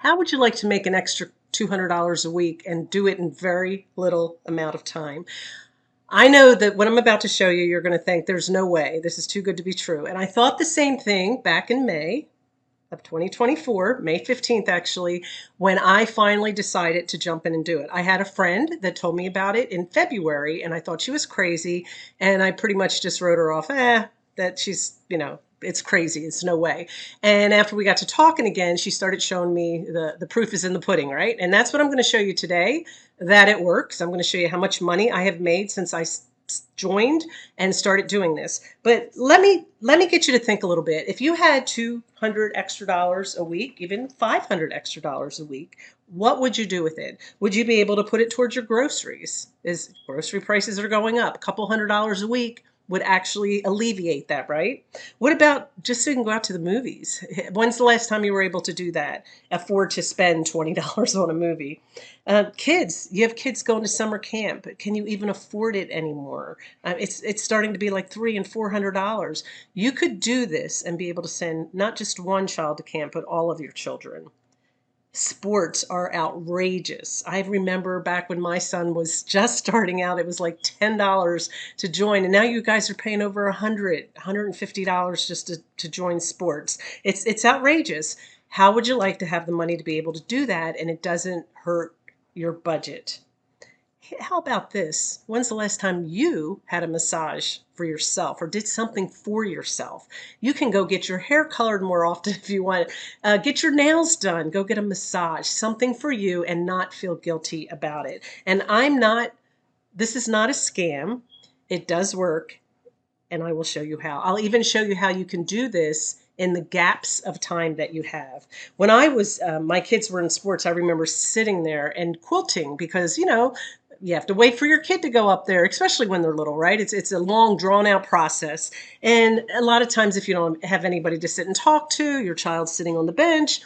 How would you like to make an extra $200 a week and do it in very little amount of time? I know that what I'm about to show you, you're going to think there's no way. This is too good to be true. And I thought the same thing back in May of 2024, May 15th, actually, when I finally decided to jump in and do it. I had a friend that told me about it in February, and I thought she was crazy. And I pretty much just wrote her off, that she's, it's crazy. It's no way. And after we got to talking again, she started showing me the proof is in the pudding, right? And that's what I'm going to show you today, that it works. I'm going to show you how much money I have made since I joined and started doing this. But let me get you to think a little bit. If you had 200 extra dollars a week, even 500 extra dollars a week, what would you do with it? Would you be able to put it towards your groceries? As grocery prices are going up, a couple $100 a week would actually alleviate that, right? What about just so you can go out to the movies? When's the last time you were able to do that? Afford to spend $20 on a movie? Kids, you have kids going to summer camp. Can you even afford it anymore? It's starting to be like $300 and $400. You could do this and be able to send not just one child to camp, but all of your children. Sports are outrageous. I remember back when my son was just starting out, it was like $10 to join. And now you guys are paying over $150 just to join sports. It's outrageous. How would you like to have the money to be able to do that and it doesn't hurt your budget? How about this? When's the last time you had a massage for yourself or did something for yourself? You can go get your hair colored more often if you want. Get your nails done. Go get a massage, something for you, and not feel guilty about it. And this is not a scam. It does work, and I will show you how. I'll even show you how you can do this in the gaps of time that you have. When my kids were in sports, I remember sitting there and quilting because, you have to wait for your kid to go up there, especially when they're little, right? It's a long, drawn out process. And a lot of times if you don't have anybody to sit and talk to, your child's sitting on the bench,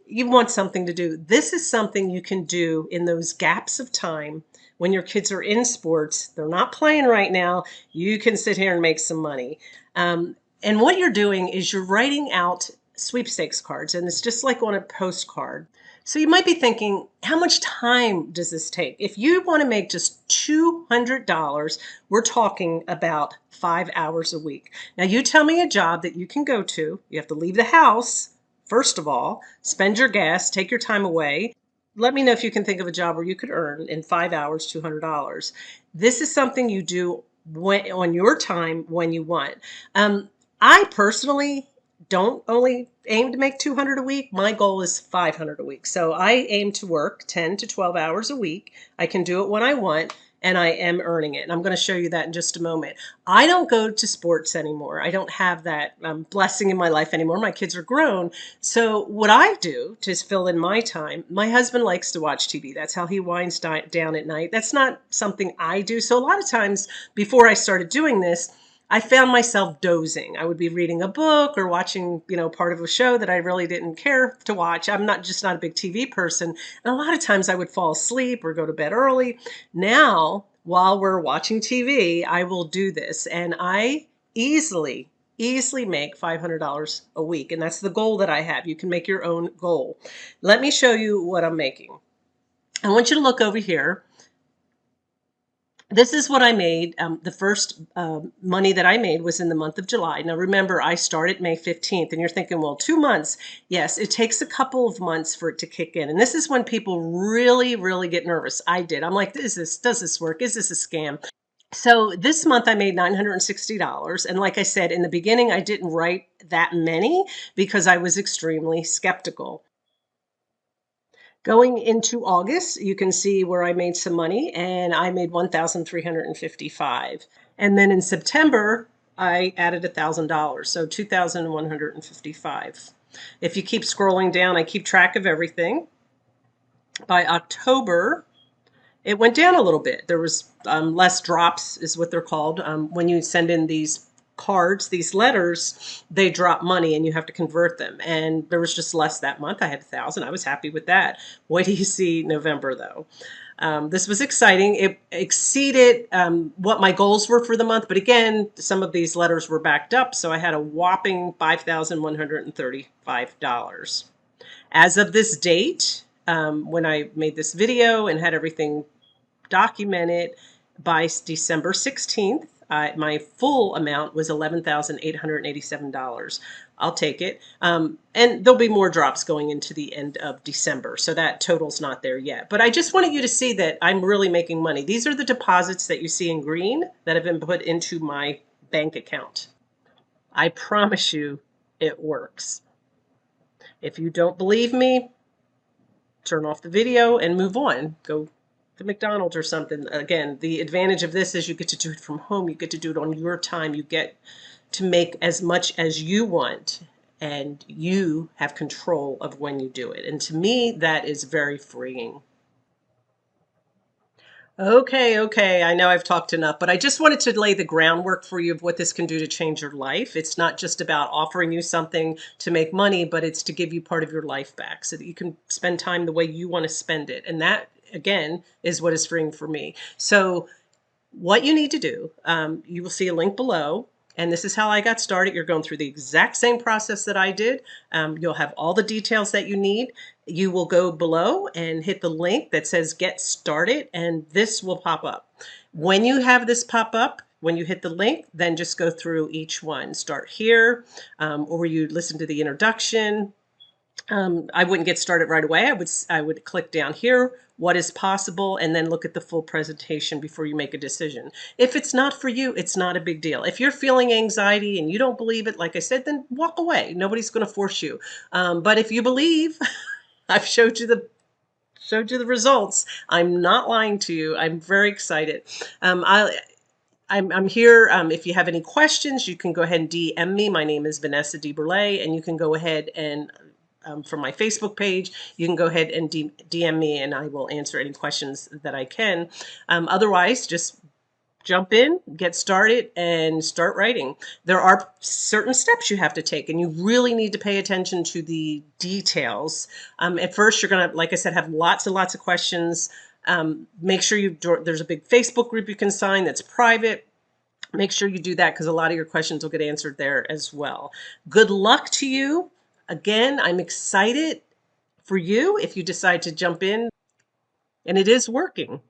you want something to do. This is something you can do in those gaps of time when your kids are in sports. They're not playing right now. You can sit here and make some money. And what you're doing is you're writing out sweepstakes cards, and it's just like on a postcard. So you might be thinking, how much time does this take? If you want to make just $200, we're talking about 5 hours a week. Now you tell me a job that you can go to. You have to leave the house, first of all, spend your gas, take your time away. Let me know if you can think of a job where you could earn in 5 hours $200. This is something you do on your time when you want. I personally don't only aim to make 200 a week. My goal is 500 a week. So I aim to work 10 to 12 hours a week. I can do it when I want, and I am earning it. And I'm going to show you that in just a moment. I don't go to sports anymore. I don't have that blessing in my life anymore. My kids are grown. So what I do to fill in my time, my husband likes to watch TV. That's how he winds down at night. That's not something I do. So a lot of times before I started doing this, I found myself dozing. I would be reading a book or watching, part of a show that I really didn't care to watch. I'm not a big TV person. And a lot of times I would fall asleep or go to bed early. Now, while we're watching TV, I will do this. And I easily make $500 a week. And that's the goal that I have. You can make your own goal. Let me show you what I'm making. I want you to look over here. This is what I made. The first money that I made was in the month of July. Now, remember, I started May 15th, and you're thinking, well, 2 months. Yes, it takes a couple of months for it to kick in. And this is when people really, really get nervous. I did. I'm like, does this work? Is this a scam? So this month I made $960. And like I said, in the beginning, I didn't write that many because I was extremely skeptical. Going into August, you can see where I made some money, and I made 1,355. And then in September, I added $1,000, so 2,155. If you keep scrolling down, I keep track of everything. By October, it went down a little bit. There was less drops, is what they're called. When you send in these cards, these letters, they drop money and you have to convert them. And there was just less that month. I had 1,000. I was happy with that. What do you see November, though? This was exciting. It exceeded what my goals were for the month. But again, some of these letters were backed up. So I had a whopping $5,135. As of this date, when I made this video and had everything documented, by December 16th, my full amount was $11,887. I'll take it. And there'll be more drops going into the end of December. So that total's not there yet. But I just wanted you to see that I'm really making money. These are the deposits that you see in green that have been put into my bank account. I promise you it works. If you don't believe me, turn off the video and move on. Go to McDonald's or something. Again, the advantage of this is you get to do it from home. You get to do it on your time. You get to make as much as you want, and you have control of when you do it. And to me, that is very freeing. Okay. I know I've talked enough, but I just wanted to lay the groundwork for you of what this can do to change your life. It's not just about offering you something to make money, but it's to give you part of your life back so that you can spend time the way you want to spend it. And that, again, is what is freeing for me. So what you need to do, you will see a link below. And this is how I got started. You're going through the exact same process that I did. You'll have all the details that you need. You will go below and hit the link that says Get Started, and this will pop up. When you have this pop up, when you hit the link, then just go through each one. Start here, or you listen to the introduction. I wouldn't get started right away. I would click down here, what is possible, and then look at the full presentation before you make a decision. If it's not for you, it's not a big deal. If you're feeling anxiety and you don't believe it, like I said, then walk away. Nobody's going to force you. But if you believe, I've showed you the results. I'm not lying to you. I'm very excited. I'm here. If you have any questions, you can go ahead and DM me. My name is Vanessa DeBurle, and you can go ahead and from my Facebook page, you can go ahead and DM me, and I will answer any questions that I can. Otherwise, just jump in, get started, and start writing. There are certain steps you have to take, and you really need to pay attention to the details. At first, you're going to, like I said, have lots and lots of questions. Make sure there's a big Facebook group you can sign that's private. Make sure you do that because a lot of your questions will get answered there as well. Good luck to you. Again, I'm excited for you if you decide to jump in, and it is working.